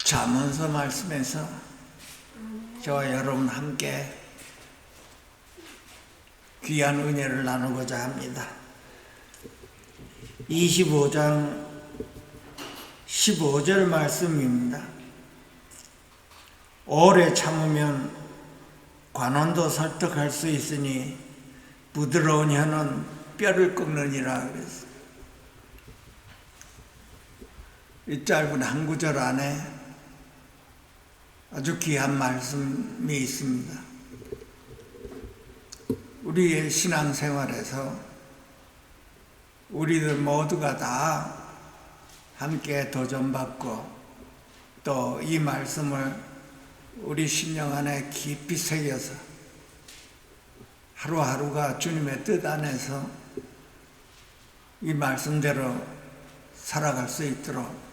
잠언서 말씀에서 저와 여러분 함께 귀한 은혜를 나누고자 합니다. 25장 15절 말씀입니다. 오래 참으면 관원도 설득할 수 있으니 부드러운 혀는 뼈를 꺾느니라 그랬어요. 이 짧은 한 구절 안에 아주 귀한 말씀이 있습니다. 우리의 신앙생활에서 우리들 모두가 다 함께 도전받고 또 이 말씀을 우리 심령 안에 깊이 새겨서 하루하루가 주님의 뜻 안에서 이 말씀대로 살아갈 수 있도록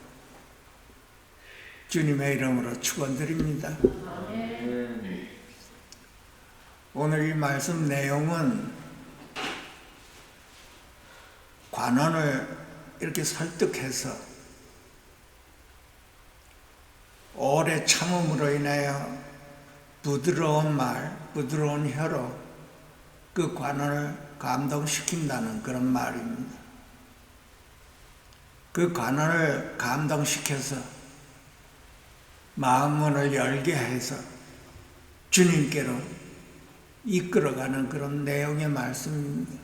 주님의 이름으로 축원드립니다. 오늘 이 말씀 내용은 관원을 이렇게 설득해서 오래 참음으로 인하여 부드러운 말, 부드러운 혀로 그 관원을 감동시킨다는 그런 말입니다. 그 관원을 감동시켜서 마음문을 열게 해서 주님께로 이끌어가는 그런 내용의 말씀입니다.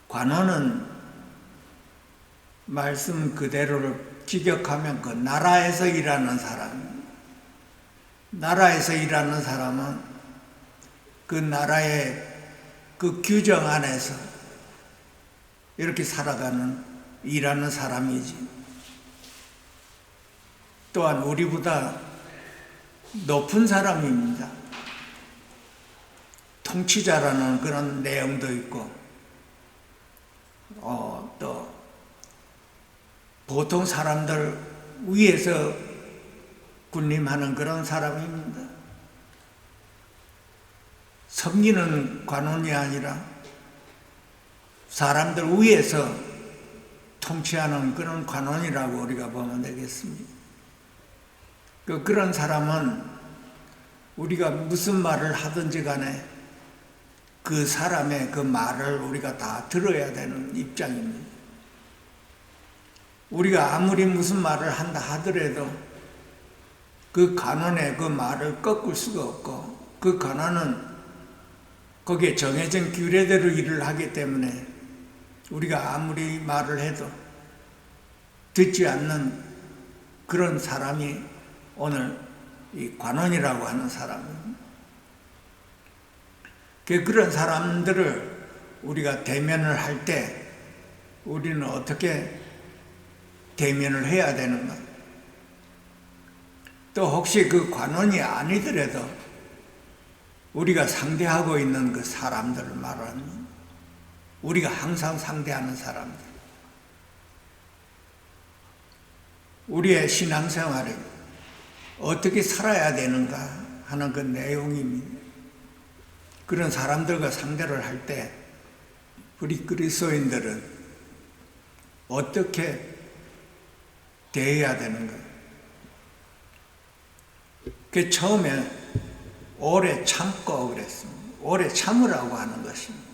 관원은 말씀 그대로를 직역하면 그 나라에서 일하는 사람입니다. 나라에서 일하는 사람은 그 나라의 그 규정 안에서 이렇게 살아가는 일하는 사람이지. 또한 우리보다 높은 사람입니다. 통치자라는 그런 내용도 있고 또 보통 사람들 위에서 군림하는 그런 사람입니다. 섬기는 관원이 아니라 사람들 위에서 통치하는 그런 관원이라고 우리가 보면 되겠습니다. 그런 사람은 우리가 무슨 말을 하든지 간에 그 사람의 그 말을 우리가 다 들어야 되는 입장입니다. 우리가 아무리 무슨 말을 한다 하더라도 그 관원의 그 말을 꺾을 수가 없고 그 관원은 거기에 정해진 규례대로 일을 하기 때문에 우리가 아무리 말을 해도 듣지 않는 그런 사람이 오늘 이 관원이라고 하는 사람입니다. 그런 사람들을 우리가 대면을 할 때 우리는 어떻게 대면을 해야 되는가? 또 혹시 그 관원이 아니더라도 우리가 상대하고 있는 그 사람들을 말하는 우리가 항상 상대하는 사람들, 우리의 신앙생활에 어떻게 살아야 되는가 하는 그 내용입니다. 그런 사람들과 상대를 할 때 우리 그리스도인들은 어떻게 대해야 되는가? 그 처음에 오래 참고 그랬습니다. 오래 참으라고 하는 것입니다.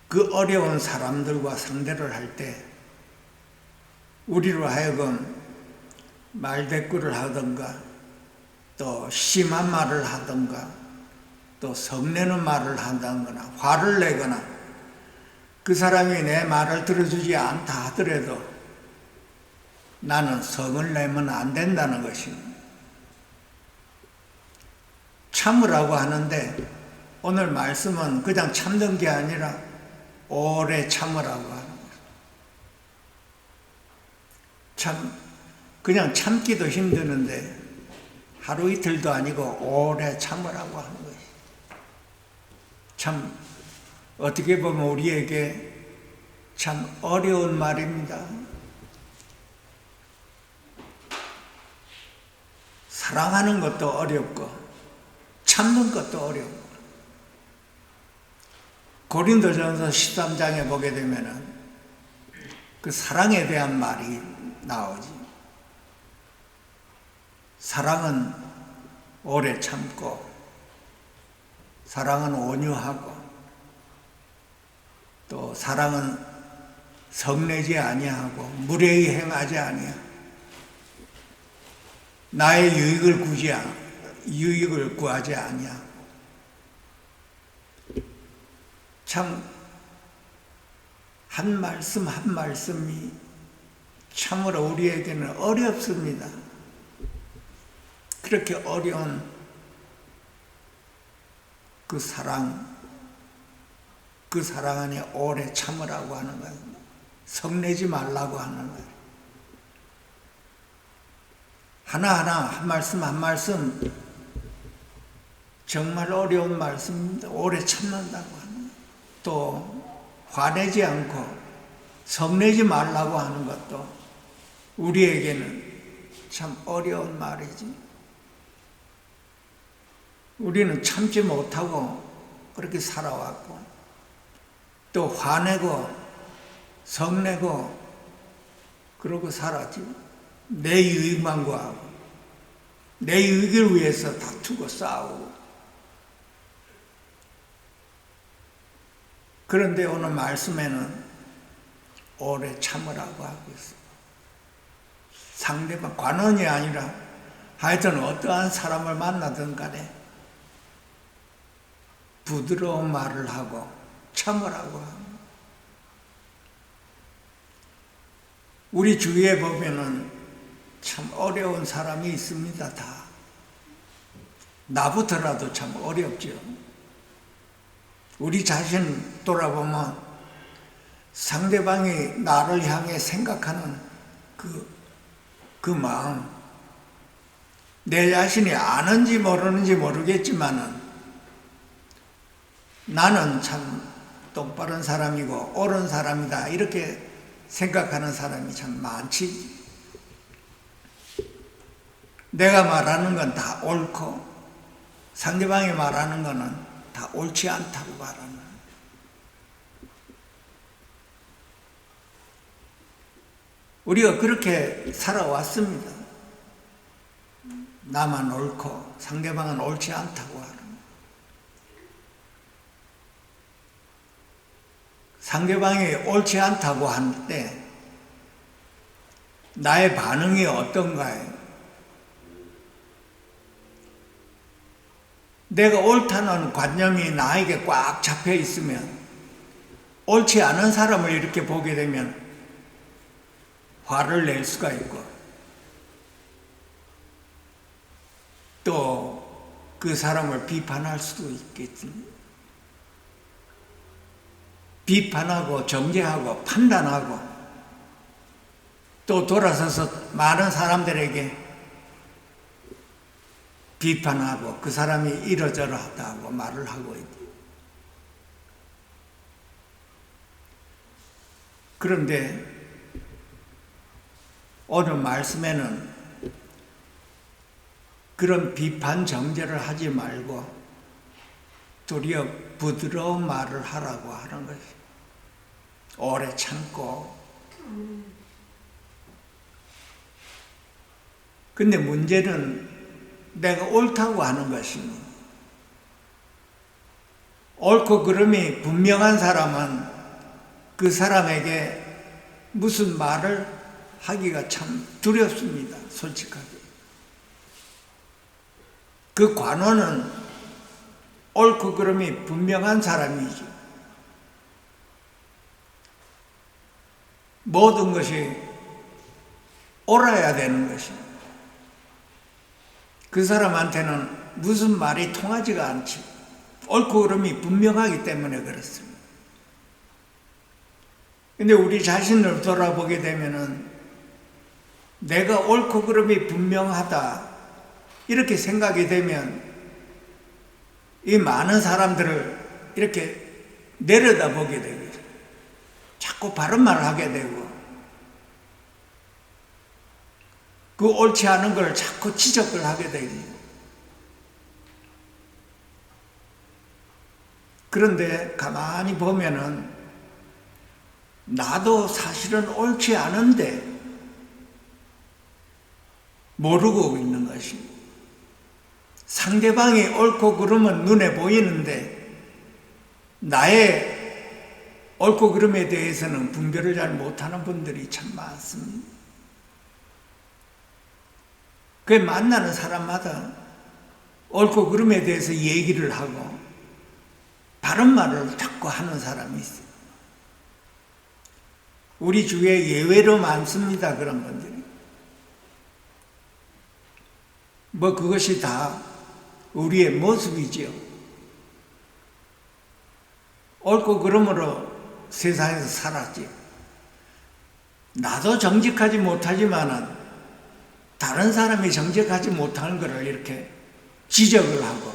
그 어려운 사람들과 상대를 할 때 우리로 하여금 말대꾸를 하든가 또 심한 말을 하든가 또 성내는 말을 한다거나 화를 내거나 그 사람이 내 말을 들어주지 않다 하더라도 나는 성을 내면 안 된다는 것입니다. 참으라고 하는데 오늘 말씀은 그냥 참는 게 아니라 오래 참으라고 하는 거죠. 그냥 참기도 힘드는데 하루 이틀도 아니고 오래 참으라고 하는 것이 참 어떻게 보면 우리에게 참 어려운 말입니다. 사랑하는 것도 어렵고 참는 것도 어렵고 고린도전서 13장에 보게 되면은 그 사랑에 대한 말이 나오지. 사랑은 오래 참고, 사랑은 온유하고, 또 사랑은 성내지 아니하고 무례히 행하지 아니하고 나의 유익을 구하지 아니하고. 참 한 말씀 한 말씀이 참으로 우리에게는 어렵습니다. 그렇게 어려운 그 사랑 안에 오래 참으라고 하는 거예요. 성내지 말라고 하는 거예요. 하나하나 한 말씀 한 말씀 정말 어려운 말씀입니다. 오래 참는다고 하는 거예요. 또 화내지 않고 성내지 말라고 하는 것도 우리에게는 참 어려운 말이지. 우리는 참지 못하고 그렇게 살아왔고, 또 화내고 성내고 그러고 살았지. 내 유익만 구하고 내 유익을 위해서 다투고 싸우고. 그런데 오늘 말씀에는 오래 참으라고 하고 있어요. 상대방, 관원이 아니라 하여튼 어떠한 사람을 만나든 간에 부드러운 말을 하고 참으라고 합니다. 우리 주위에 보면은 참 어려운 사람이 있습니다. 다. 나부터라도 참 어렵죠. 우리 자신 돌아보면 상대방이 나를 향해 생각하는 그 마음, 내 자신이 아는지 모르는지 모르겠지만은 나는 참 똑바른 사람이고 옳은 사람이다 이렇게 생각하는 사람이 참 많지. 내가 말하는 건 다 옳고 상대방이 말하는 거는 다 옳지 않다고 말하는. 우리가 그렇게 살아왔습니다. 나만 옳고 상대방은 옳지 않다고 하는. 상대방이 옳지 않다고 할 때 나의 반응이 어떤가요? 내가 옳다는 관념이 나에게 꽉 잡혀 있으면, 옳지 않은 사람을 이렇게 보게 되면 화를 낼 수가 있고, 또 그 사람을 비판할 수도 있겠지. 비판하고 정죄하고 판단하고, 또 돌아서서 많은 사람들에게 비판하고 그 사람이 이러저러하다고 말을 하고 있다. 그런데 오늘 말씀에는 그런 비판 정죄를 하지 말고 도리어 부드러운 말을 하라고 하는 것이. 오래 참고. 근데 문제는 내가 옳다고 하는 것입니다. 옳고 그름이 분명한 사람은 그 사람에게 무슨 말을 하기가 참 두렵습니다. 솔직하게. 그 관원은 옳고 그름이 분명한 사람이죠. 모든 것이 옳아야 되는 것입니다. 그 사람한테는 무슨 말이 통하지가 않지. 옳고 그름이 분명하기 때문에 그렇습니다. 근데 우리 자신을 돌아보게 되면은 내가 옳고 그름이 분명하다 이렇게 생각이 되면 이 많은 사람들을 이렇게 내려다보게 되고 자꾸 바른 말을 하게 되고 그 옳지 않은 걸 자꾸 지적을 하게 되죠. 그런데 가만히 보면은 나도 사실은 옳지 않은데 모르고 있는 것이. 것입니다. 상대방이 옳고 그름은 눈에 보이는데 나의 옳고 그름에 대해서는 분별을 잘 못하는 분들이 참 많습니다. 그 만나는 사람마다 옳고 그름에 대해서 얘기를 하고 바른 말을 자꾸 하는 사람이 있어요. 우리 주위에 예외로 많습니다. 그런 분들이. 그것이 다 우리의 모습이지요. 옳고 그름으로 세상에서 살았지요. 나도 정직하지 못하지만은 다른 사람이 정직하지 못하는 것을 이렇게 지적을 하고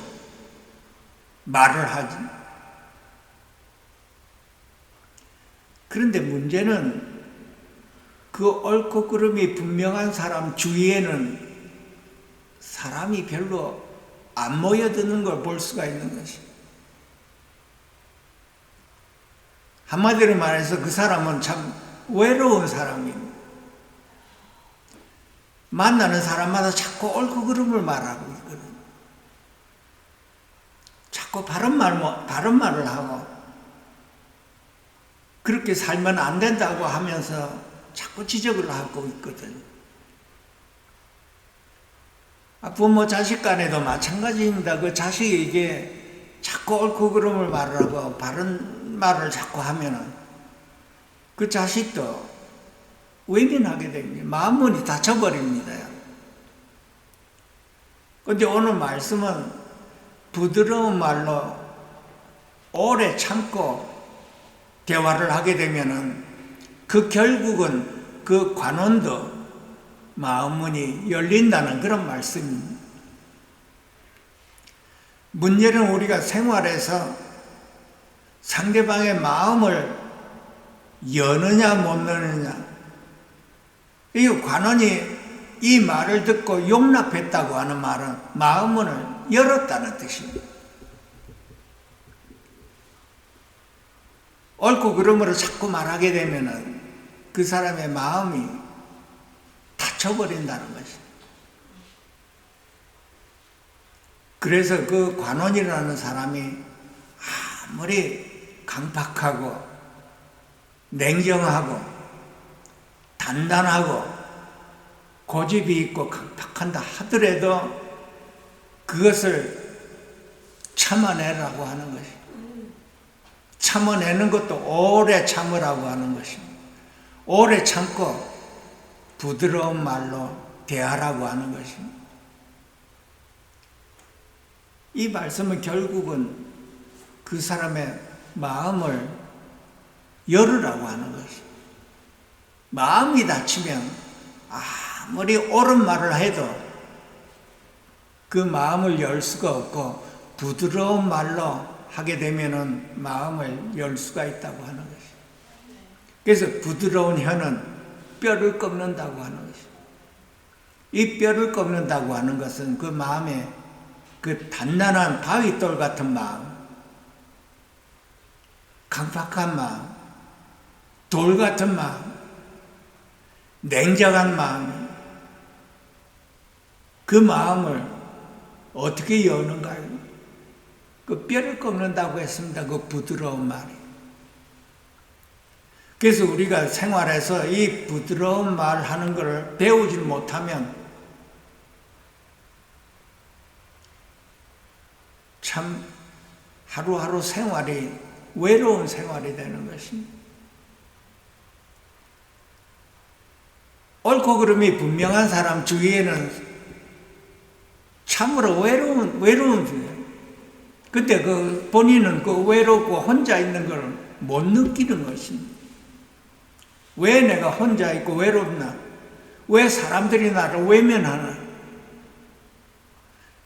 말을 하지. 그런데 문제는 그 옳고 그름이 분명한 사람 주위에는 사람이 별로 안 모여드는 걸 볼 수가 있는 것이. 한마디로 말해서 그 사람은 참 외로운 사람입니다. 만나는 사람마다 자꾸 옳고 그름을 말하고 있거든. 자꾸 바른 말을 하고 그렇게 살면 안 된다고 하면서 자꾸 지적을 하고 있거든. 부모 자식 간에도 마찬가지입니다. 그 자식에게 자꾸 옳고 그름을 말을 하고 바른 말을 자꾸 하면은 그 자식도 외면하게 됩니다. 마음문이 닫혀버립니다. 그런데 오늘 말씀은 부드러운 말로 오래 참고 대화를 하게 되면은 그 결국은 그 관원도 마음문이 열린다는 그런 말씀입니다. 문제는 우리가 생활에서 상대방의 마음을 여느냐 못 여느냐. 이 관원이 이 말을 듣고 용납했다고 하는 말은 마음문을 열었다는 뜻입니다. 옳고 그름으로 자꾸 말하게 되면은 그 사람의 마음이 닫혀버린다는 것입니다. 그래서 그 관원이라는 사람이 아무리 강박하고 냉정하고 단단하고 고집이 있고 강박한다 하더라도 그것을 참아내라고 하는 것입니다. 참아내는 것도 오래 참으라고 하는 것입니다. 오래 참고 부드러운 말로 대하라고 하는 것입니다. 이 말씀은 결국은 그 사람의 마음을 열으라고 하는 것입니다. 마음이 닫히면 아무리 옳은 말을 해도 그 마음을 열 수가 없고 부드러운 말로 하게 되면은 마음을 열 수가 있다고 하는 것입니다. 그래서 부드러운 혀는 뼈를 꺾는다고 하는 것입니다. 이 뼈를 꺾는다고 하는 것은 그 마음에 그 단단한 바위돌 같은 마음, 강박한 마음, 돌 같은 마음, 냉정한 마음, 그 마음을 어떻게 여는가요? 그 뼈를 꺾는다고 했습니다. 그 부드러운 말이. 그래서 우리가 생활에서 이 부드러운 말 하는 것을 배우지 못하면 참 하루하루 생활이 외로운 생활이 되는 것입니다. 옳고 그름이 분명한 사람 주위에는 참으로 외로운 주예요. 근데 본인은 외롭고 혼자 있는 걸 못 느끼는 것입니다. 왜 내가 혼자 있고 외롭나? 왜 사람들이 나를 외면하나?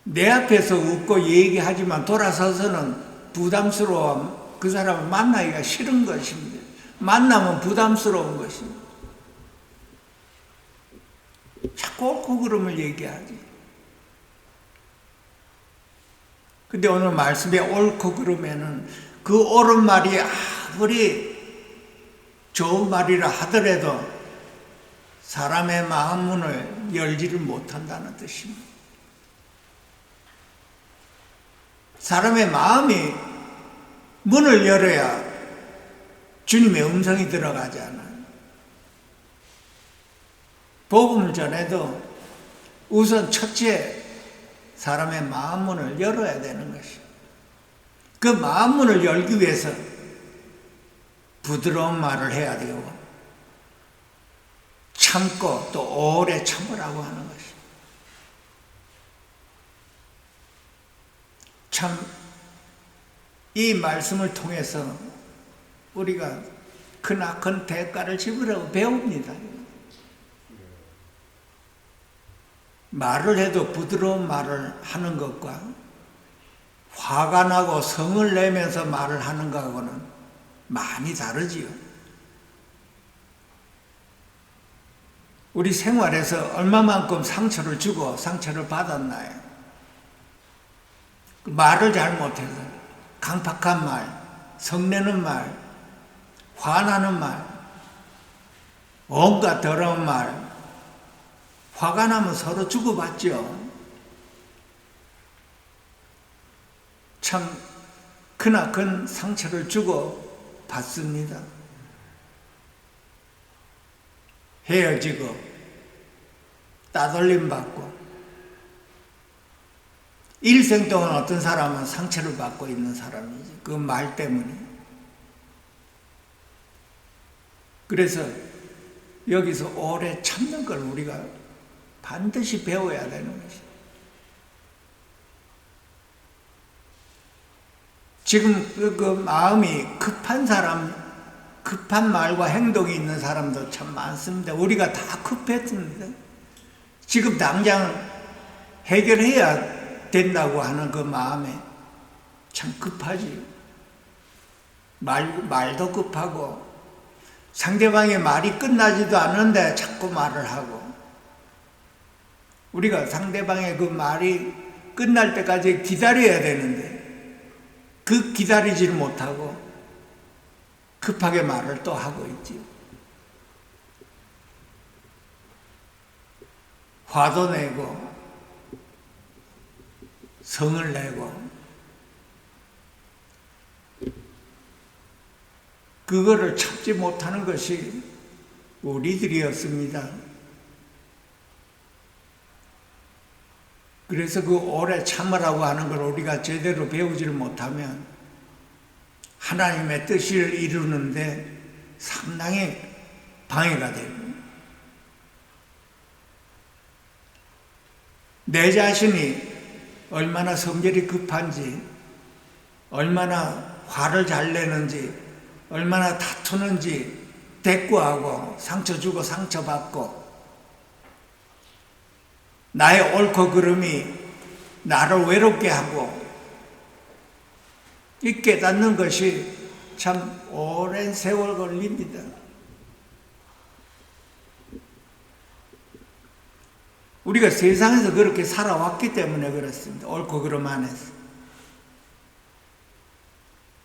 내 앞에서 웃고 얘기하지만 돌아서서는 부담스러워 그 사람을 만나기가 싫은 것입니다. 만나면 부담스러운 것입니다. 자꾸 옳고 그름을 얘기하지. 근데 오늘 말씀에 옳고 그름에는 그 옳은 말이 아무리 좋은 말이라 하더라도 사람의 마음 문을 열지를 못한다는 뜻입니다. 사람의 마음이 문을 열어야 주님의 음성이 들어가잖아요. 복음을 전해도 우선 첫째 사람의 마음 문을 열어야 되는 것이에요. 그 마음 문을 열기 위해서 부드러운 말을 해야 되고 참고 또 오래 참으라고 하는 것이에요. 참 이 말씀을 통해서 우리가 크나큰 대가를 지불하고 배웁니다. 말을 해도 부드러운 말을 하는 것과 화가 나고 성을 내면서 말을 하는 것하고는 많이 다르지요. 우리 생활에서 얼마만큼 상처를 주고 상처를 받았나요? 말을 잘못해서 강팍한 말, 성내는 말, 화나는 말, 온갖 더러운 말, 화가 나면 서로 주고받죠. 참 크나큰 상처를 주고 받습니다. 헤어지고 따돌림 받고 일생 동안 어떤 사람은 상처를 받고 있는 사람이지. 그 말 때문에. 그래서 여기서 오래 참는 걸 우리가 반드시 배워야 되는 것이죠. 지금 그 마음이 급한 사람, 급한 말과 행동이 있는 사람도 참 많습니다. 우리가 다 급했습니다. 지금 당장 해결해야 된다고 하는 그 마음에 참 급하지. 말도 급하고 상대방의 말이 끝나지도 않는데 자꾸 말을 하고 우리가 상대방의 그 말이 끝날 때까지 기다려야 되는데 그 기다리지를 못하고 급하게 말을 또 하고 있지요. 화도 내고 성을 내고 그거를 참지 못하는 것이 우리들이었습니다. 그래서 그 오래 참으라고 하는 걸 우리가 제대로 배우지를 못하면 하나님의 뜻을 이루는데 상당히 방해가 됩니다. 내 자신이 얼마나 성질이 급한지, 얼마나 화를 잘 내는지, 얼마나 다투는지 대꾸하고 상처 주고 상처받고 나의 옳고 그름이 나를 외롭게 하고 이 깨닫는 것이 참 오랜 세월 걸립니다. 우리가 세상에서 그렇게 살아왔기 때문에 그렇습니다. 옳고 그름 안에서.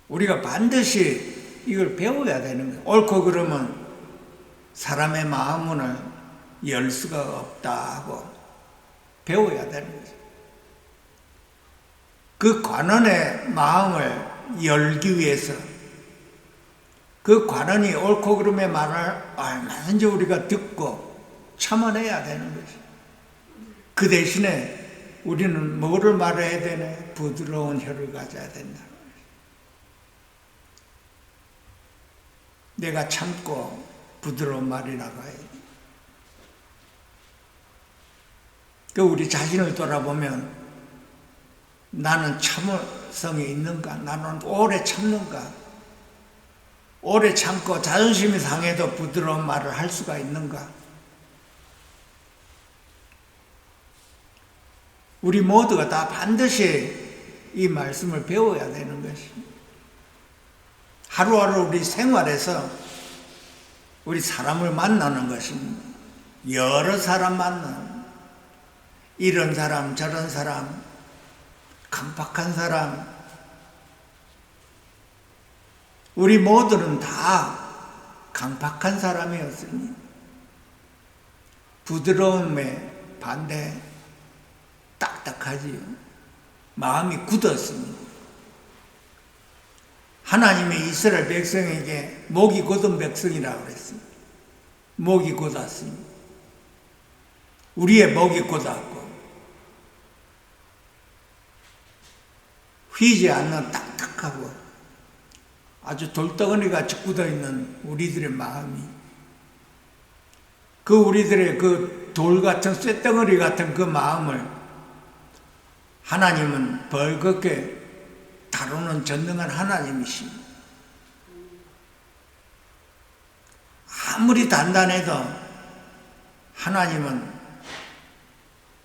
우리가 반드시 이걸 배워야 되는 거예요. 옳고 그름은 사람의 마음문을 열 수가 없다고 배워야 되는 거죠. 그 관원의 마음을 열기 위해서 그 관원이 옳고 그름의 말을 얼마든지 우리가 듣고 참아내야 되는 거죠. 그 대신에 우리는 뭐를 말해야 되네? 부드러운 혀를 가져야 된다. 내가 참고 부드러운 말이라고 해야 돼. 그 우리 자신을 돌아보면 나는 참을성이 있는가? 나는 오래 참는가? 오래 참고 자존심이 상해도 부드러운 말을 할 수가 있는가? 우리 모두가 다 반드시 이 말씀을 배워야 되는 것입니다. 하루하루 우리 생활에서 우리 사람을 만나는 것입니다. 여러 사람 만나는, 이런 사람 저런 사람, 강팍한 사람, 우리 모두는 다 강팍한 사람이었습니다. 부드러움에 반대 딱딱하지요. 마음이 굳었습니다. 하나님의 이스라엘 백성에게 목이 곧은 백성이라고 그랬습니다. 목이 곧았습니다. 우리의 목이 곧았고 휘지 않는 딱딱하고 아주 돌덩어리같이 굳어있는 우리들의 마음이, 그 우리들의 그 돌같은 쇳덩어리 같은 그 마음을 하나님은 벌겋게 다루는 전능한 하나님이십니다. 아무리 단단해도 하나님은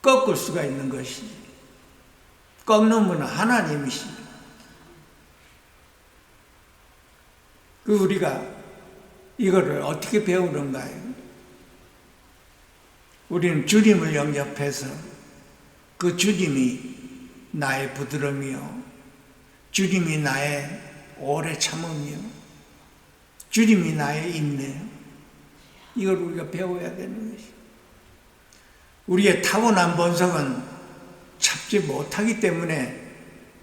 꺾을 수가 있는 것이지, 꺾는 분은 하나님이십니다. 그 우리가 이거를 어떻게 배우는가요? 우리는 주님을 영접해서 그 주님이 나의 부드러움이요, 주님이 나의 오래 참음이요, 주님이 나의 인내요, 이걸 우리가 배워야 되는 것이죠. 우리의 타고난 본성은 참지 못하기 때문에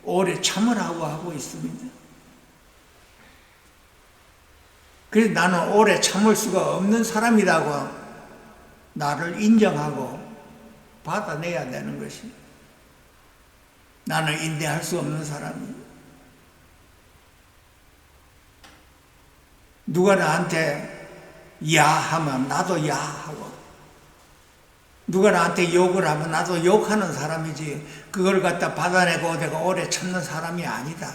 오래 참으라고 하고 있습니다. 그래서 나는 오래 참을 수가 없는 사람이라고 나를 인정하고 받아내야 되는 것입니다. 나는 인내할 수 없는 사람입니다. 누가 나한테 야 하면 나도 야 하고, 누가 나한테 욕을 하면 나도 욕하는 사람이지, 그걸 갖다 받아내고 내가 오래 참는 사람이 아니다.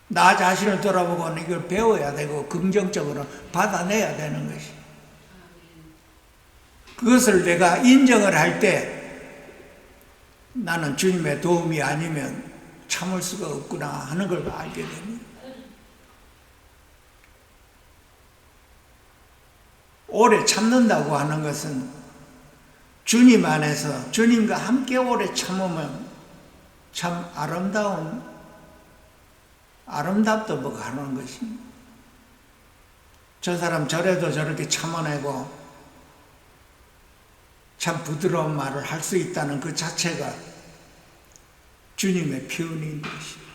나 자신을 돌아보고 이걸 배워야 되고 긍정적으로 받아내야 되는 것이, 그것을 내가 인정을 할 때 나는 주님의 도움이 아니면 참을 수가 없구나 하는 걸 알게 됩니다. 오래 참는다고 하는 것은 주님 안에서 주님과 함께 오래 참으면 참 아름답도 뭐가 하는 것입니다. 저 사람 저래도 저렇게 참아내고 참 부드러운 말을 할 수 있다는 그 자체가 주님의 표현인 것입니다.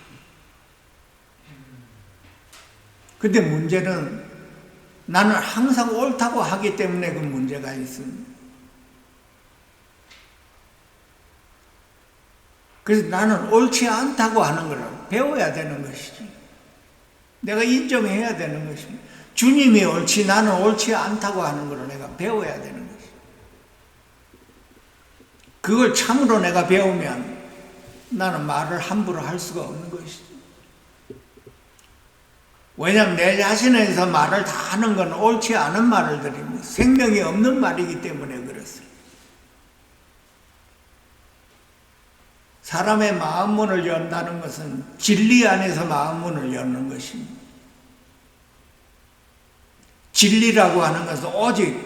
근데 문제는 나는 항상 옳다고 하기 때문에 그 문제가 있습니다. 그래서 나는 옳지 않다고 하는 걸 배워야 되는 것이지. 내가 인정해야 되는 것입니다. 주님이 옳지 나는 옳지 않다고 하는 걸 내가 배워야 되는 것이지. 그걸 참으로 내가 배우면 나는 말을 함부로 할 수가 없는 것이지. 왜냐하면 내 자신에서 말을 다 하는 건 옳지 않은 말을 드립니다. 생명이 없는 말이기 때문에 그렇습니다. 사람의 마음문을 연다는 것은 진리 안에서 마음문을 여는 것입니다. 진리라고 하는 것은 오직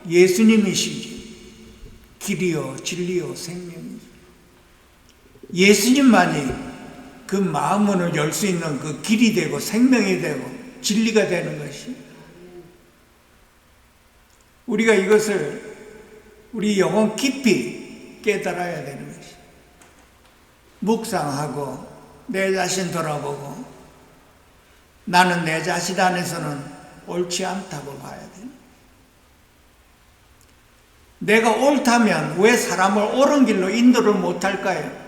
예수님이시지. 길이요 진리요 생명이죠. 예수님만이 그 마음문을 열 수 있는 그 길이 되고 생명이 되고 진리가 되는 것이, 우리가 이것을 우리 영혼 깊이 깨달아야 되는 것이, 묵상하고 내 자신 돌아보고 나는 내 자신 안에서는 옳지 않다고 봐야 돼. 내가 옳다면 왜 사람을 옳은 길로 인도를 못할까요?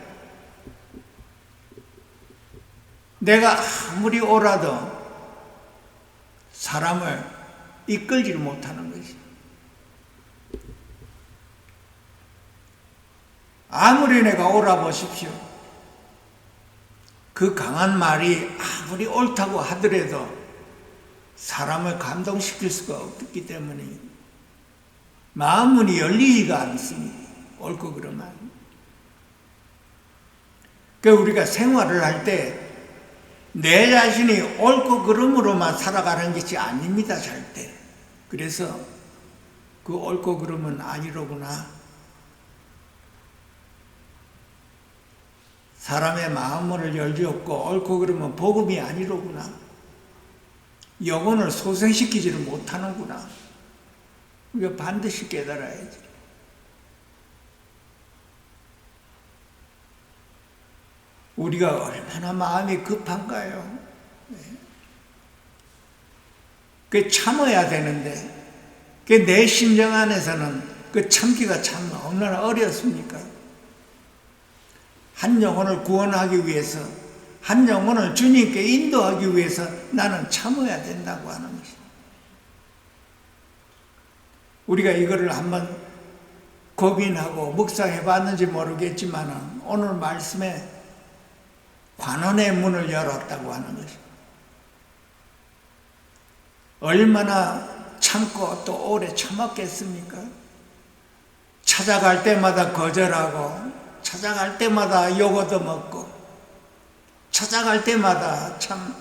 내가 아무리 옳아도 사람을 이끌지를 못하는 것이죠. 아무리 내가 옳아 보십시오. 그 강한 말이 아무리 옳다고 하더라도 사람을 감동시킬 수가 없기 때문에 마음문이 열리지가 않습니다. 옳고 그러면. 그러니까 우리가 생활을 할 때 내 자신이 옳고 그름으로만 살아가는 것이 아닙니다, 절대. 그래서 그 옳고 그름은 아니로구나. 사람의 마음문을 열지없고 옳고 그름은 복음이 아니로구나. 영혼을 소생시키지를 못하는구나. 우리가 반드시 깨달아야지. 우리가 얼마나 마음이 급한가요? 그 참아야 되는데 그 내 심정 안에서는 그 참기가 참 얼마나 어렵습니까? 한 영혼을 구원하기 위해서, 한 영혼을 주님께 인도하기 위해서 나는 참아야 된다고 하는 것입니다. 우리가 이거를 한번 고민하고 묵상해 봤는지 모르겠지만 오늘 말씀에 관원의 문을 열었다고 하는 것입니다. 얼마나 참고 또 오래 참았겠습니까? 찾아갈 때마다 거절하고 찾아갈 때마다 욕 얻어먹고 찾아갈 때마다 참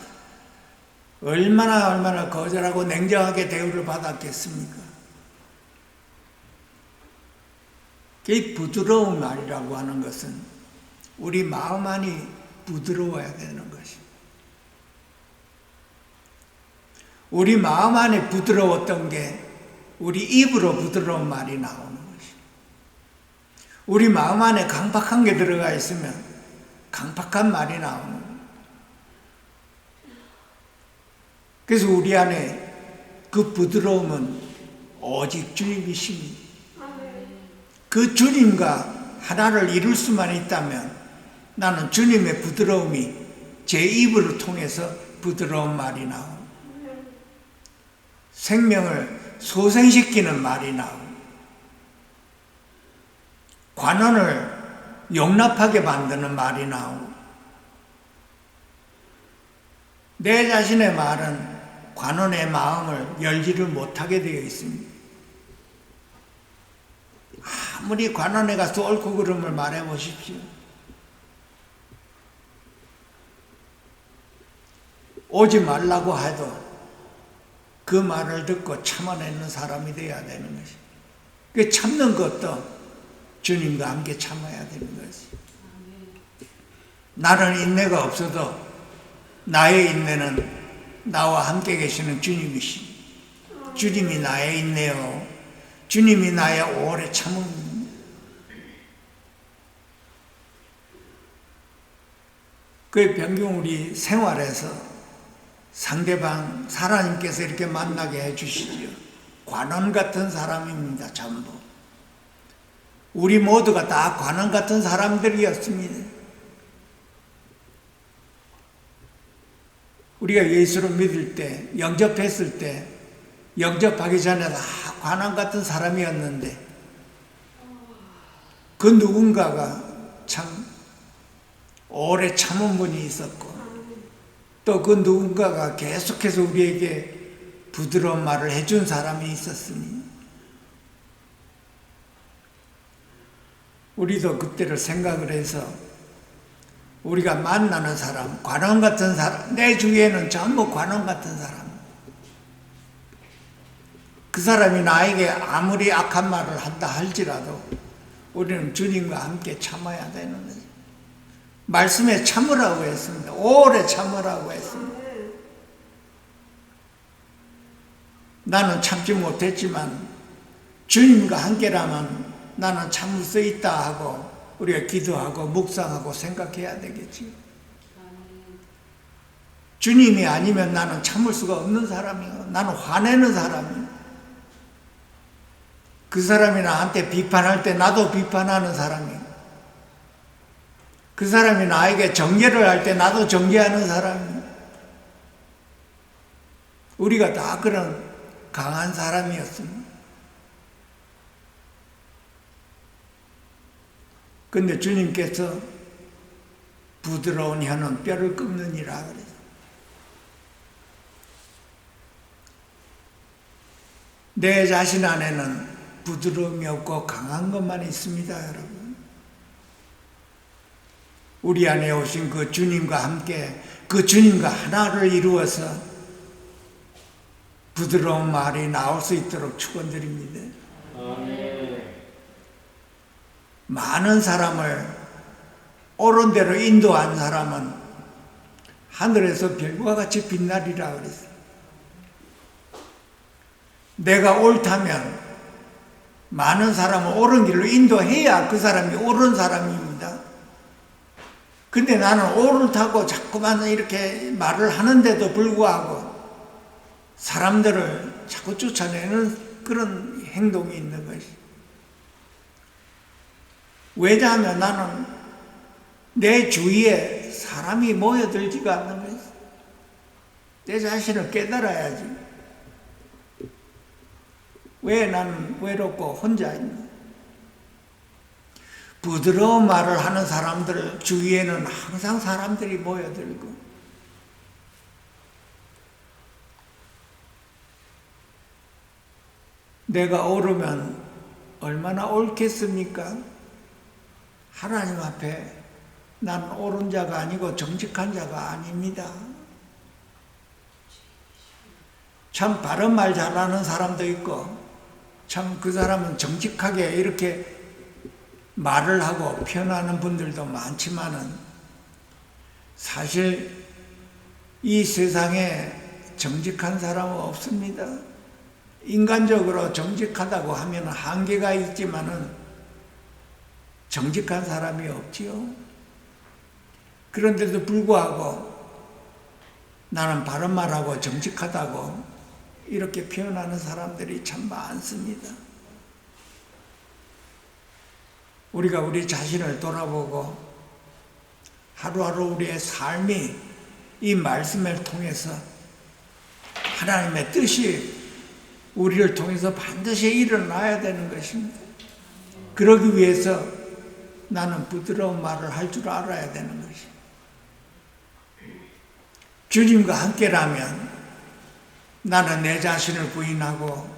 얼마나 거절하고 냉정하게 대우를 받았겠습니까? 이 부드러운 말이라고 하는 것은 우리 마음 안이 부드러워야 되는 것입니다. 우리 마음 안에 부드러웠던 게 우리 입으로 부드러운 말이 나오는 것입니다. 우리 마음 안에 강팍한 게 들어가 있으면 강팍한 말이 나오는 거예요. 그래서 우리 안에 그 부드러움은 오직 주님이십니다. 그 주님과 하나를 이룰 수만 있다면 나는 주님의 부드러움이 제 입을 통해서 부드러운 말이 나오고 생명을 소생시키는 말이 나오고 관원을 용납하게 만드는 말이 나오고 내 자신의 말은 관원의 마음을 열지를 못하게 되어 있습니다. 아무리 관원에 가서 옳고 그름을 말해 보십시오. 오지 말라고 해도 그 말을 듣고 참아내는 사람이 되어야 되는 것이. 그 참는 것도 주님과 함께 참아야 되는 것이. 나는 인내가 없어도 나의 인내는 나와 함께 계시는 주님이십니다. 주님이 나의 인내요, 주님이 나의 오래 참음입니다. 그 병경 우리 생활에서 상대방 하나님께서 이렇게 만나게 해주시지요. 관원 같은 사람입니다. 전부 우리 모두가 다 관원 같은 사람들이었습니다. 우리가 예수를 믿을 때, 영접했을 때, 영접하기 전에 다 관원 같은 사람이었는데 그 누군가가 참 오래 참은 분이 있었고 또 그 누군가가 계속해서 우리에게 부드러운 말을 해준 사람이 있었으니 우리도 그때를 생각을 해서 우리가 만나는 사람, 관원 같은 사람, 내 주위에는 전부 관원 같은 사람, 그 사람이 나에게 아무리 악한 말을 한다 할지라도 우리는 주님과 함께 참아야 되는 거죠. 말씀에 참으라고 했습니다. 오래 참으라고 했습니다. 나는 참지 못했지만 주님과 함께라면 나는 참을 수 있다 하고 우리가 기도하고 묵상하고 생각해야 되겠지. 주님이 아니면 나는 참을 수가 없는 사람이고 나는 화내는 사람이고 그 사람이 나한테 비판할 때 나도 비판하는 사람이고 그 사람이 나에게 정죄를 할 때 나도 정죄하는 사람이고 우리가 다 그런 강한 사람이었습니다. 근데 주님께서 부드러운 혀는 뼈를 꺾느니라 그랬어요. 내 자신 안에는 부드러움이 없고 강한 것만 있습니다, 여러분. 우리 안에 오신 그 주님과 함께 그 주님과 하나를 이루어서 부드러운 말이 나올 수 있도록 축원드립니다. 많은 사람을 옳은 대로 인도한 사람은 하늘에서 별과 같이 빛나리라 그랬어요. 내가 옳다면 많은 사람을 옳은 길로 인도해야 그 사람이 옳은 사람입니다. 근데 나는 옳다고 자꾸만 이렇게 말을 하는데도 불구하고 사람들을 자꾸 쫓아내는 그런 행동이 있는 것이. 왜냐하면 나는 내 주위에 사람이 모여들지가 않는 것이. 내 자신을 깨달아야지. 왜 나는 외롭고 혼자 있나? 부드러운 말을 하는 사람들 주위에는 항상 사람들이 모여들고, 내가 옳으면 얼마나 옳겠습니까? 하나님 앞에 나는 옳은 자가 아니고 정직한 자가 아닙니다. 참 바른 말 잘하는 사람도 있고, 참 그 사람은 정직하게 이렇게 말을 하고 표현하는 분들도 많지만은, 사실 이 세상에 정직한 사람은 없습니다. 인간적으로 정직하다고 하면 한계가 있지만은 정직한 사람이 없지요. 그런데도 불구하고 나는 바른 말하고 정직하다고 이렇게 표현하는 사람들이 참 많습니다. 우리가 우리 자신을 돌아보고 하루하루 우리의 삶이 이 말씀을 통해서 하나님의 뜻이 우리를 통해서 반드시 일어나야 되는 것입니다. 그러기 위해서 나는 부드러운 말을 할 줄 알아야 되는 것입니다. 주님과 함께라면 나는 내 자신을 부인하고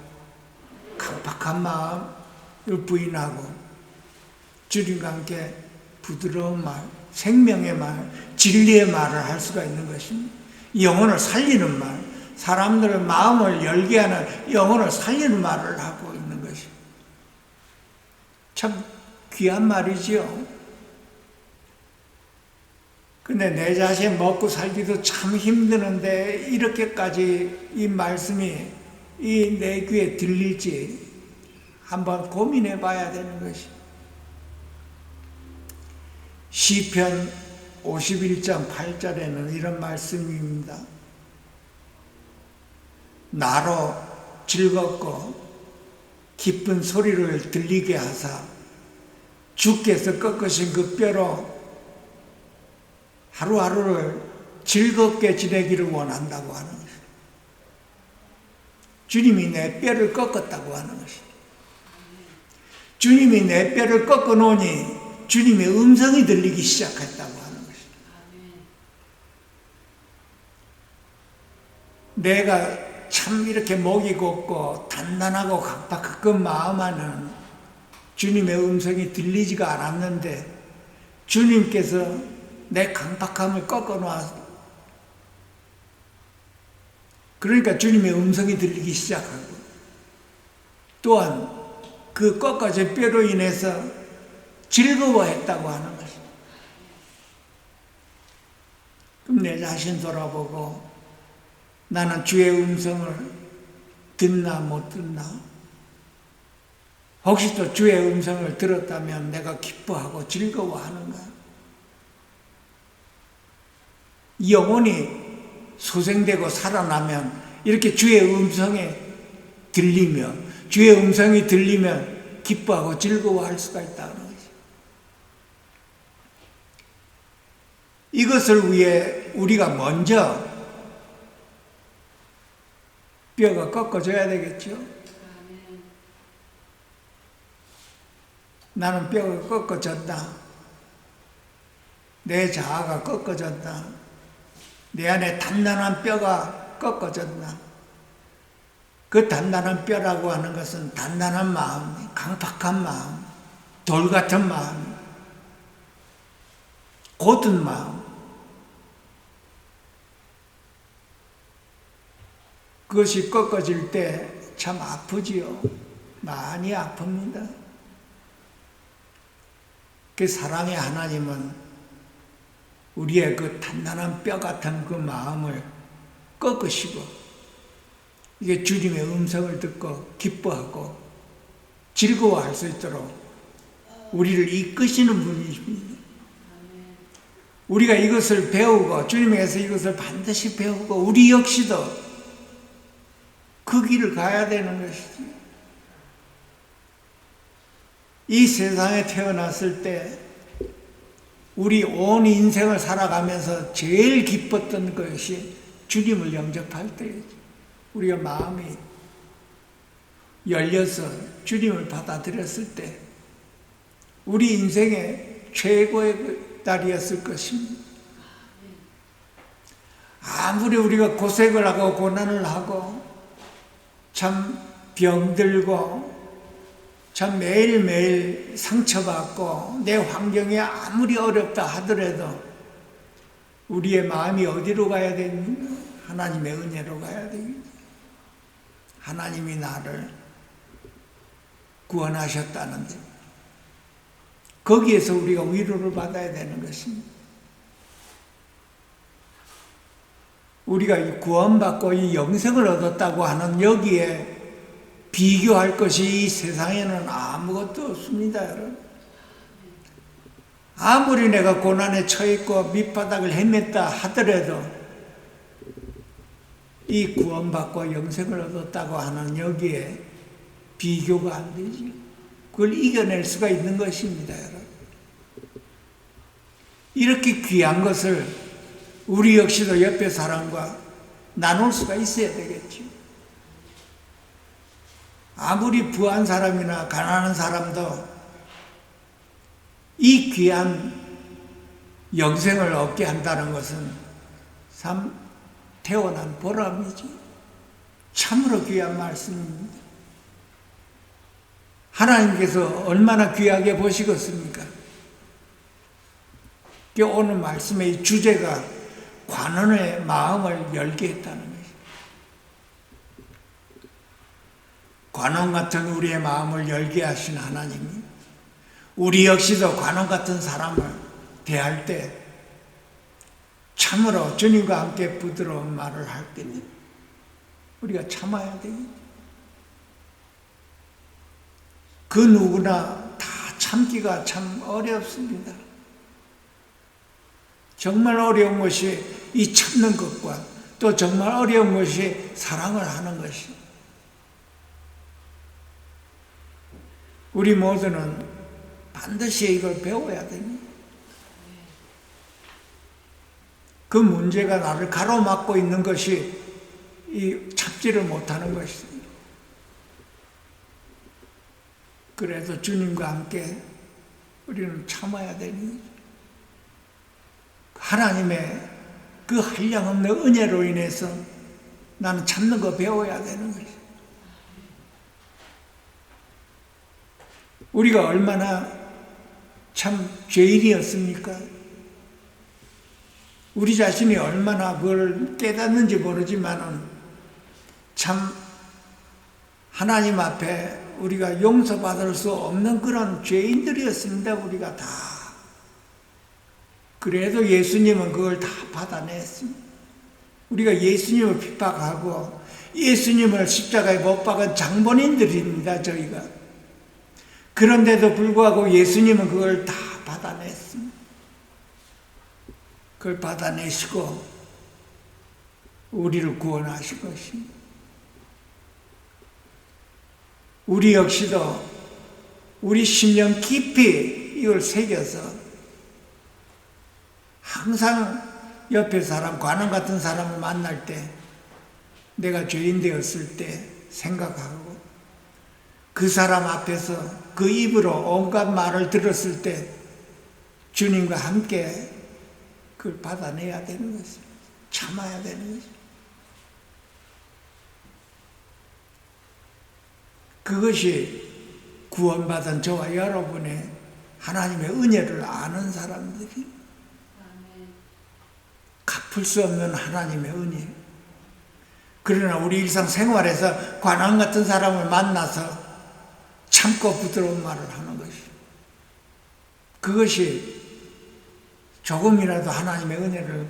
강박한 마음을 부인하고 주님과 함께 부드러운 말, 생명의 말, 진리의 말을 할 수가 있는 것입니다. 영혼을 살리는 말, 사람들의 마음을 열게 하는 영혼을 살리는 말을 하고 있는 것입니다. 참 귀한 말이지요. 근데 내 자신 먹고 살기도 참 힘드는데 이렇게까지 이 말씀이 이 내 귀에 들릴지 한번 고민해 봐야 되는 것이. 시편 51장 8절에는 이런 말씀입니다. 나로 즐겁고 기쁜 소리를 들리게 하사 주께서 꺾으신 그 뼈로 하루하루를 즐겁게 지내기를 원한다고 하는 것입니다. 주님이 내 뼈를 꺾었다고 하는 것입니다. 주님이 내 뼈를 꺾어 놓으니 주님의 음성이 들리기 시작했다고 하는 것입니다. 내가 참 이렇게 목이 곱고 단단하고 각박한 그 마음 안에는 주님의 음성이 들리지가 않았는데 주님께서 내 강박함을 꺾어놓았어. 그러니까 주님의 음성이 들리기 시작하고, 또한 그 꺾어진 뼈로 인해서 즐거워했다고 하는 것입니다. 그럼 내 자신 돌아보고 나는 주의 음성을 듣나 못 듣나? 혹시 또 주의 음성을 들었다면 내가 기뻐하고 즐거워하는가? 영혼이 소생되고 살아나면 이렇게 주의 음성에 들리며 주의 음성이 들리면 기뻐하고 즐거워할 수가 있다는 거죠. 이것을 위해 우리가 먼저 뼈가 꺾어져야 되겠죠. 나는 뼈가 꺾어졌다. 내 자아가 꺾어졌다. 내 안에 단단한 뼈가 꺾어졌나? 그 단단한 뼈라고 하는 것은 단단한 마음, 강팍한 마음, 돌 같은 마음, 곧은 마음. 그것이 꺾어질 때 참 아프지요. 많이 아픕니다. 그 사랑의 하나님은 우리의 그 단단한 뼈 같은 그 마음을 꺾으시고 이게 주님의 음성을 듣고 기뻐하고 즐거워할 수 있도록 우리를 이끄시는 분이십니다. 우리가 이것을 배우고 주님에게서 이것을 반드시 배우고 우리 역시도 그 길을 가야 되는 것이지. 이 세상에 태어났을 때 우리 온 인생을 살아가면서 제일 기뻤던 것이 주님을 영접할 때이지. 우리가 마음이 열려서 주님을 받아들였을 때 우리 인생의 최고의 날이었을 것입니다. 아무리 우리가 고생을 하고 고난을 하고 참 병들고 참 매일매일 상처받고 내 환경이 아무리 어렵다 하더라도 우리의 마음이 어디로 가야 됩니까? 하나님의 은혜로 가야 됩니다. 하나님이 나를 구원하셨다는데 거기에서 우리가 위로를 받아야 되는 것입니다. 우리가 구원받고 이 영생을 얻었다고 하는 여기에 비교할 것이 이 세상에는 아무것도 없습니다, 여러분. 아무리 내가 고난에 처했고 밑바닥을 헤맸다 하더라도 이 구원받고 영생을 얻었다고 하는 여기에 비교가 안 되지. 그걸 이겨낼 수가 있는 것입니다, 여러분. 이렇게 귀한 것을 우리 역시도 옆에 사람과 나눌 수가 있어야 되겠죠. 아무리 부한 사람이나 가난한 사람도 이 귀한 영생을 얻게 한다는 것은 참 태어난 보람이지. 참으로 귀한 말씀입니다. 하나님께서 얼마나 귀하게 보시겠습니까? 오늘 말씀의 주제가 관원의 마음을 열게 했다는 것입니다. 관원 같은 우리의 마음을 열게 하신 하나님이 우리 역시도 관원 같은 사람을 대할 때 참으로 주님과 함께 부드러운 말을 할 때는 우리가 참아야 됩니다. 그 누구나 다 참기가 참 어렵습니다. 정말 어려운 것이 이 참는 것과 또 정말 어려운 것이 사랑을 하는 것이. 우리 모두는 반드시 이걸 배워야 됩니다. 그 문제가 나를 가로막고 있는 것이 이 참지를 못하는 것입니다. 그래서 주님과 함께 우리는 참아야 됩니다. 하나님의 그 한량없는 은혜로 인해서 나는 참는 거 배워야 되는 거지. 우리가 얼마나 참 죄인이었습니까? 우리 자신이 얼마나 그걸 깨닫는지 모르지만은 참 하나님 앞에 우리가 용서받을 수 없는 그런 죄인들이었습니다. 우리가 다. 그래도 예수님은 그걸 다 받아냈습니다. 우리가 예수님을 핍박하고 예수님을 십자가에 못 박은 장본인들입니다, 저희가. 그런데도 불구하고 예수님은 그걸 다 받아냈습니다. 그걸 받아내시고 우리를 구원하실 것입니다. 우리 역시도 우리 심령 깊이 이걸 새겨서 항상 옆에 사람, 관원 같은 사람을 만날 때 내가 죄인 되었을 때 생각하고 그 사람 앞에서 그 입으로 온갖 말을 들었을 때 주님과 함께 그걸 받아내야 되는 것입니다. 참아야 되는 것입니다. 그것이 구원받은 저와 여러분의 하나님의 은혜를 아는 사람들이 갚을 수 없는 하나님의 은혜. 그러나 우리 일상생활에서 관원 같은 사람을 만나서 참고 부드러운 말을 하는 것이, 그것이 조금이라도 하나님의 은혜를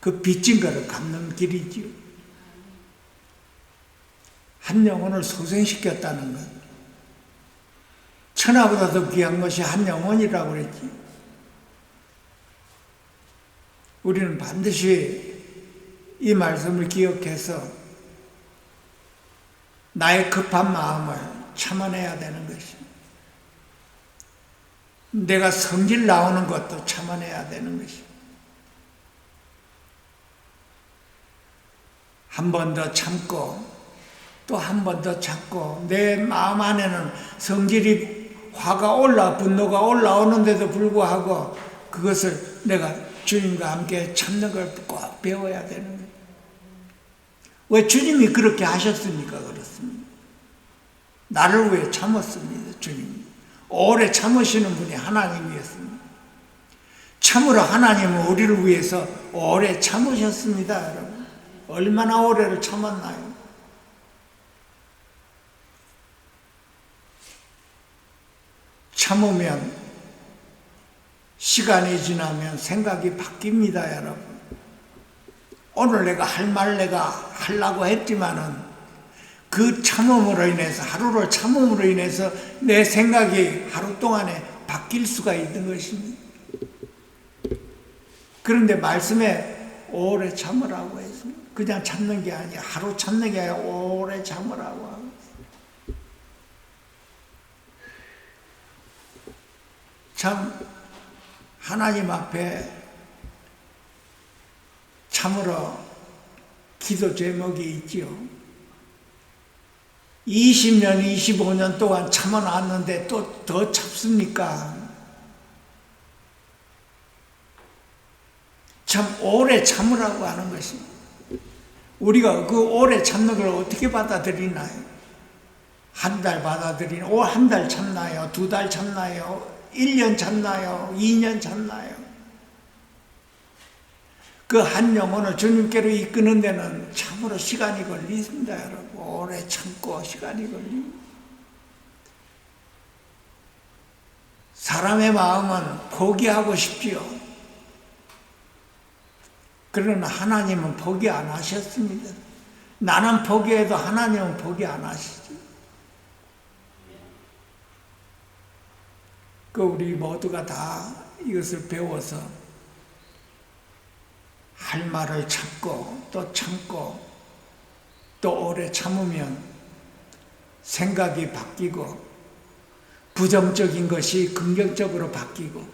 그 빚진 것을 갚는 길이지요. 한 영혼을 소생시켰다는 것. 천하보다 더 귀한 것이 한 영혼이라고 그랬지. 우리는 반드시 이 말씀을 기억해서 나의 급한 마음을 참아내야 되는 것입니다. 내가 성질 나오는 것도 참아내야 되는 것입니다. 한 번 더 참고 또 한 번 더 참고 내 마음 안에는 성질이 화가 분노가 올라오는데도 불구하고 그것을 내가 주님과 함께 참는 걸 꼭 배워야 되는 거예요. 왜 주님이 그렇게 하셨습니까? 그렇습니다. 나를 위해 참았습니다. 주님. 오래 참으시는 분이 하나님이었습니다. 참으로 하나님은 우리를 위해서 오래 참으셨습니다. 여러분. 얼마나 오래를 참았나요? 참으면 시간이 지나면 생각이 바뀝니다, 여러분. 오늘 내가 할 말 내가 하려고 했지만은 그 참음으로 인해서, 하루를 참음으로 인해서 내 생각이 하루 동안에 바뀔 수가 있는 것입니다. 그런데 말씀에 오래 참으라고 했습니다. 그냥 참는 게 아니라, 하루 참는 게 아니라 오래 참으라고 하고 있습니다. 참 하나님 앞에 참으로 기도 제목이 있지요. 20년, 25년 동안 참아놨는데 또 더 참습니까? 참 오래 참으라고 하는 것입니다. 우리가 그 오래 참는 걸 어떻게 받아들이나요? 한 달 받아들이나요? 한 달 참나요? 2달 참나요? 1년 참나요? 2년 참나요? 그 한 영혼을 주님께로 이끄는 데는 참으로 시간이 걸립니다, 여러분. 오래 참고 시간이 걸립니다. 사람의 마음은 포기하고 싶지요. 그러나 하나님은 포기 안 하셨습니다. 나는 포기해도 하나님은 포기 안 하시죠. 우리 모두가 다 이것을 배워서 할 말을 참고 또 참고 또 오래 참으면 생각이 바뀌고 부정적인 것이 긍정적으로 바뀌고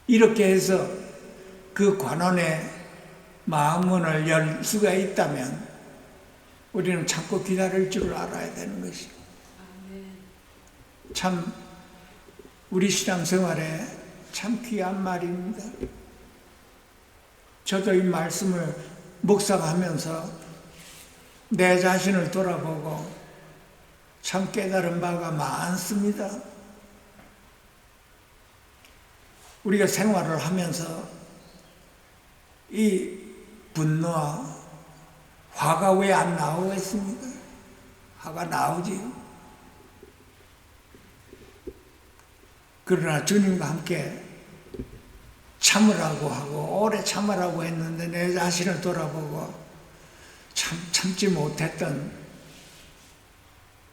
이렇게 해서 그 관원의 마음문을 열 수가 있다면 우리는 참고 기다릴 줄 알아야 되는 것이고 참 우리 신앙생활에 참 귀한 말입니다. 저도 이 말씀을 묵상하면서 내 자신을 돌아보고 참 깨달은 바가 많습니다. 우리가 생활을 하면서 이 분노와 화가 왜 안 나오겠습니까? 화가 나오지요. 그러나 주님과 함께 참으라고 하고 오래 참으라고 했는데 내 자신을 돌아보고 참지 못했던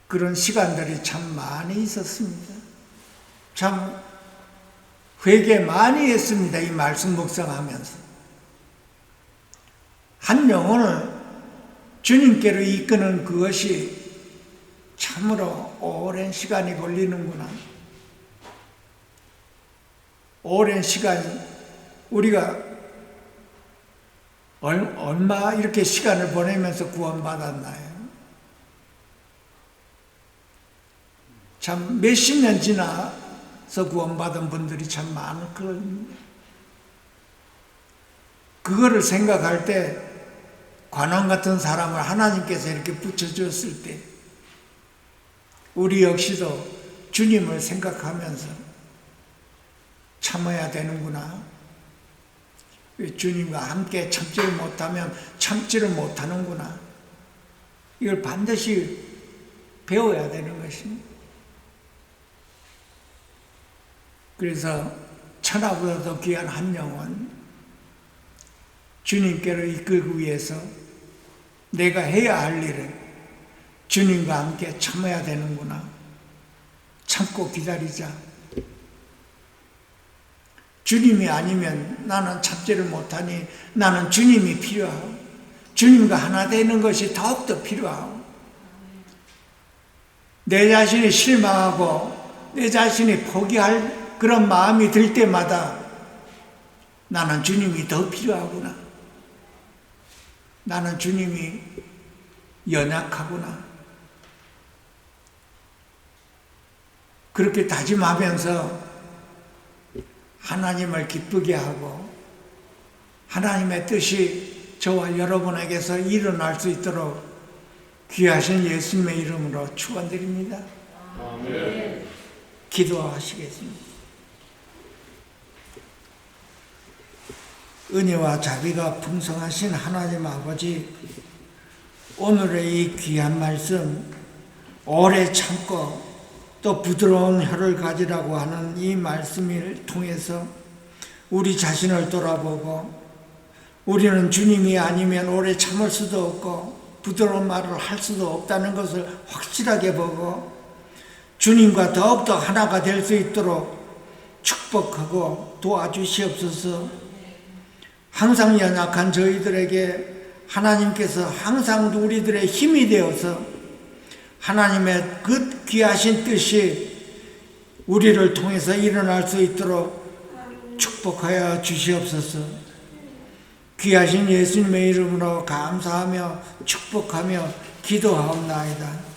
그런 시간들이 참 많이 있었습니다. 참 회개 많이 했습니다. 이 말씀 묵상하면서 한 영혼을 주님께로 이끄는 그것이 참으로 오랜 시간이 걸리는구나. 오랜 시간 우리가 얼마 이렇게 시간을 보내면서 구원받았나요? 참 몇십 년 지나서 구원받은 분들이 참 많을 겁니다. 그거를 생각할 때 관원 같은 사람을 하나님께서 이렇게 붙여주었을 때 우리 역시도 주님을 생각하면서 참아야 되는구나. 주님과 함께 참지를 못하면 참지를 못하는구나. 이걸 반드시 배워야 되는 것입니다. 그래서 천하보다도 귀한 한 영혼 주님께로 이끌기 위해서 내가 해야 할 일을 주님과 함께 참아야 되는구나. 참고 기다리자. 주님이 아니면 나는 참지를 못하니 나는 주님이 필요하고 주님과 하나 되는 것이 더욱더 필요하고 내 자신이 실망하고 내 자신이 포기할 그런 마음이 들 때마다 나는 주님이 더 필요하구나. 나는 주님이 연약하구나. 그렇게 다짐하면서 하나님을 기쁘게 하고 하나님의 뜻이 저와 여러분에게서 일어날 수 있도록 귀하신 예수님의 이름으로 축원드립니다. 아멘. 기도하시겠습니다. 은혜와 자비가 풍성하신 하나님 아버지, 오늘의 이 귀한 말씀, 오래 참고 또 부드러운 혀를 가지라고 하는 이 말씀을 통해서 우리 자신을 돌아보고 우리는 주님이 아니면 오래 참을 수도 없고 부드러운 말을 할 수도 없다는 것을 확실하게 보고 주님과 더욱더 하나가 될 수 있도록 축복하고 도와주시옵소서. 항상 연약한 저희들에게 하나님께서 항상 우리들의 힘이 되어서 하나님의 그 귀하신 뜻이 우리를 통해서 일어날 수 있도록 축복하여 주시옵소서. 귀하신 예수님의 이름으로 감사하며 축복하며 기도하옵나이다.